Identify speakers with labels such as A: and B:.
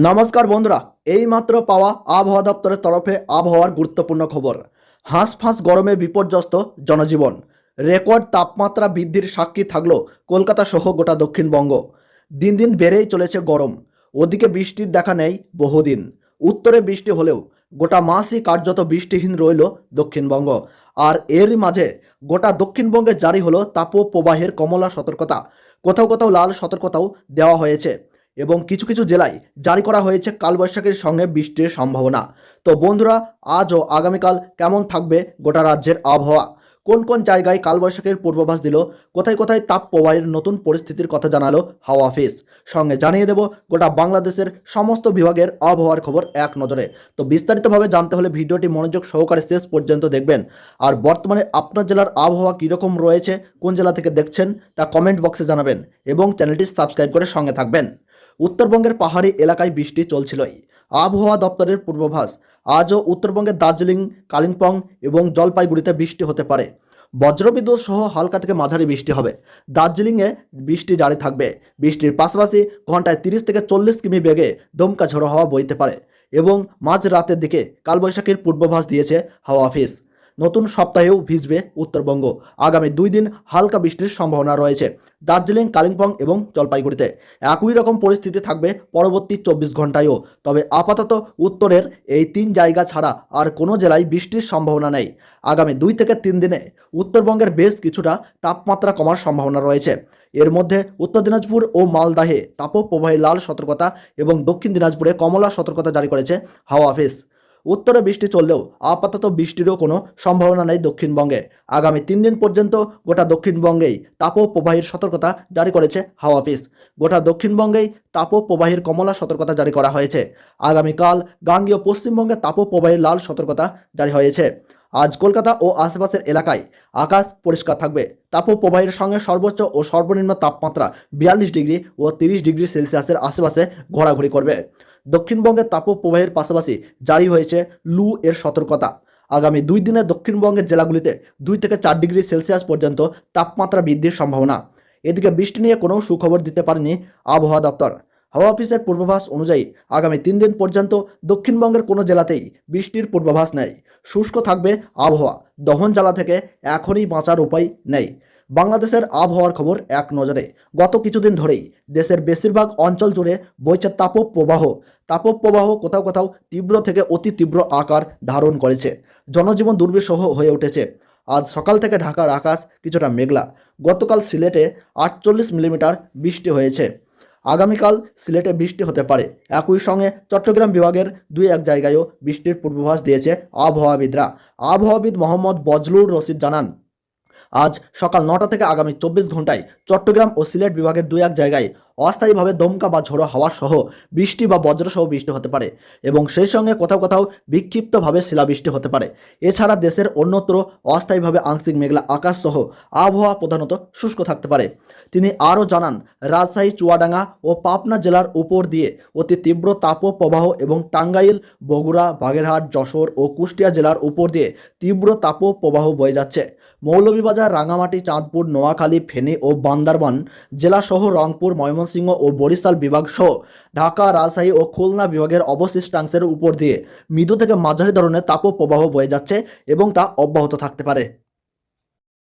A: নমস্কার বন্ধুরা, এইমাত্র পাওয়া আবহাওয়া দপ্তরের তরফে আবহাওয়ার গুরুত্বপূর্ণ খবর। হাঁসফাঁস গরমে বিপর্যস্ত জনজীবন। রেকর্ড তাপমাত্রা বৃদ্ধির সাক্ষী থাকলো কলকাতা সহ গোটা দক্ষিণবঙ্গ। দিন দিন বেড়েই চলেছে গরম। ওদিকে বৃষ্টির দেখা নেই বহুদিন। উত্তরে বৃষ্টি হলেও গোটা মাসই কার্যত বৃষ্টিহীন রইল দক্ষিণবঙ্গ। আর এরই মাঝে গোটা দক্ষিণবঙ্গে জারি হলো তাপপ্রবাহের কমলা সতর্কতা। কোথাও কোথাও লাল সতর্কতাও দেওয়া হয়েছে এবং কিছু কিছু জেলায় জারি করা হয়েছে কালবৈশাখীর সঙ্গে বৃষ্টির সম্ভাবনা। তো বন্ধুরা, আজ ও আগামীকাল কেমন থাকবে গোটা রাজ্যের আবহাওয়া, কোন কোন জায়গায় কালবৈশাখীর পূর্বাভাস দিল, কোথায় কোথায় তাপ প্রবাহের নতুন পরিস্থিতির কথা জানালো হাওয়া অফিস, সঙ্গে জানিয়ে দেব গোটা বাংলাদেশের সমস্ত বিভাগের আবহাওয়ার খবর এক নজরে। তো বিস্তারিতভাবে জানতে হলে ভিডিওটি মনোযোগ সহকারে শেষ পর্যন্ত দেখবেন। আর বর্তমানে আপনার জেলার আবহাওয়া কীরকম রয়েছে, কোন জেলা থেকে দেখছেন তা কমেন্ট বক্সে জানাবেন এবং চ্যানেলটি সাবস্ক্রাইব করে সঙ্গে থাকবেন। উত্তরবঙ্গের পাহাড়ি এলাকায় বৃষ্টি চলছিলই। আবহাওয়া দপ্তরের পূর্বাভাস, আজও উত্তরবঙ্গের দার্জিলিং, কালিম্পং এবং জলপাইগুড়িতে বৃষ্টি হতে পারে। বজ্রবিদ্যুৎ সহ হালকা থেকে মাঝারি বৃষ্টি হবে। দার্জিলিংয়ে বৃষ্টি জারি থাকবে। বৃষ্টির পাশাপাশি ঘন্টায় 30 থেকে 40 কিমি বেগে দমকা ঝোড়ো হাওয়া বইতে পারে এবং মাঝ রাতের দিকে কালবৈশাখীর পূর্বাভাস দিয়েছে হাওয়া অফিস। নতুন সপ্তাহেও ভিজবে উত্তরবঙ্গ। আগামী 2 দিন হালকা বৃষ্টির সম্ভাবনা রয়েছে দার্জিলিং, কালিম্পং এবং জলপাইগুড়িতে। একই রকম পরিস্থিতি থাকবে পরবর্তী 24 ঘন্টায়ও। তবে আপাতত উত্তরের এই 3 জায়গা ছাড়া আর কোনো জেলায় বৃষ্টির সম্ভাবনা নেই। আগামী 2 থেকে 3 দিনে উত্তরবঙ্গের বেশ কিছুটা তাপমাত্রা কমার সম্ভাবনা রয়েছে। এর মধ্যে উত্তর দিনাজপুর ও মালদাহে তাপপ্রবাহে লাল সতর্কতা এবং দক্ষিণ দিনাজপুরে কমলা সতর্কতা জারি করেছে হাওয়া অফিস। উত্তরে বৃষ্টি চললেও আপাতত বৃষ্টিরও কোনো সম্ভাবনা নেই দক্ষিণবঙ্গে। আগামী 3 দিন পর্যন্ত গোটা দক্ষিণবঙ্গেই তাপপ্রবাহের সতর্কতা জারি করেছে হাওয়া অফিস। গোটা দক্ষিণবঙ্গেই তাপপ্রবাহের কমলা সতর্কতা জারি করা হয়েছে। আগামীকাল গাঙ্গেয় পশ্চিমবঙ্গে তাপপ্রবাহের লাল সতর্কতা জারি হয়েছে। আজ কলকাতা ও আশেপাশের এলাকায় আকাশ পরিষ্কার থাকবে। তাপপ্রবাহের সঙ্গে সর্বোচ্চ ও সর্বনিম্ন তাপমাত্রা 42 ডিগ্রি ও 30 ডিগ্রি সেলসিয়াসের আশেপাশে ঘোরাঘুরি করবে। দক্ষিণবঙ্গের তাপপ্রবাহের পাশাপাশি জারি হয়েছে লু এর সতর্কতা। আগামী 2 দিনে দক্ষিণবঙ্গের জেলাগুলিতে 2 থেকে 4 ডিগ্রি সেলসিয়াস পর্যন্ত তাপমাত্রা বৃদ্ধির সম্ভাবনা। এদিকে বৃষ্টি নিয়ে কোনো সুখবর দিতে পারেনি আবহাওয়া দপ্তর। হাওয়া অফিসের পূর্বাভাস অনুযায়ী আগামী 3 দিন পর্যন্ত দক্ষিণবঙ্গের কোনো জেলাতেই বৃষ্টির পূর্বাভাস নেই। শুষ্ক থাকবে আবহাওয়া। দহন জ্বালা থেকে এখনই বাঁচার উপায় নেই। বাংলাদেশের আবহাওয়ার খবর এক নজরে। গত কিছুদিন ধরেই দেশের বেশিরভাগ অঞ্চল জুড়ে বইছে তাপপ্রবাহ। তাপপ্রবাহ কোথাও কোথাও তীব্র থেকে অতি তীব্র আকার ধারণ করেছে। জনজীবন দুর্বিষহ হয়ে উঠেছে। আজ সকাল থেকে ঢাকার আকাশ কিছুটা মেঘলা। গতকাল সিলেটে 48 মিলিমিটার বৃষ্টি হয়েছে। আগামীকাল সিলেটে বৃষ্টি হতে পারে। একই সঙ্গে চট্টগ্রাম বিভাগের 2-1 জায়গায়ও বৃষ্টির পূর্বাভাস দিয়েছে আবহাওয়াবিদরা। আবহাওয়াবিদ মোহাম্মদ বজলুর রশিদ জানান, আজ সকাল 9টা থেকে আগামী 24 ঘন্টায় চট্টগ্রাম ও সিলেট বিভাগের 2-1 জায়গায় অস্থায়ীভাবে দমকা বা ঝোড়ো হাওয়া সহ বৃষ্টি বা বজ্রসহ বৃষ্টি হতে পারে এবং সেই সঙ্গে কোথাও কোথাও বিক্ষিপ্তভাবে শিলাবৃষ্টি হতে পারে। এছাড়া দেশের অন্যত্র অস্থায়ীভাবে আংশিক মেঘলা আকাশ সহ আবহাওয়া প্রধানত শুষ্ক থাকতে পারে। তিনি আরও জানান, রাজশাহী, চুয়াডাঙ্গা ও পাবনা জেলার উপর দিয়ে অতি তীব্র তাপপ্রবাহ এবং টাঙ্গাইল, বগুড়া, বাগেরহাট, যশোর ও কুষ্টিয়া জেলার উপর দিয়ে তীব্র তাপপ্রবাহ বয়ে যাচ্ছে। মৌলভীবাজার, রাঙামাটি, চাঁদপুর, নোয়াখালী, ফেনী ও বান্দরবান জেলাসহ রংপুর, ময়মনসিংহ ও বরিশাল বিভাগ সহ ঢাকা, রাজশাহী ও খুলনা বিভাগের অবশিষ্টাংশের উপর দিয়ে মৃদু থেকে মাঝারি ধরনের তাপপ্রবাহ বয়ে যাচ্ছে এবং তা অব্যাহত থাকতে পারে।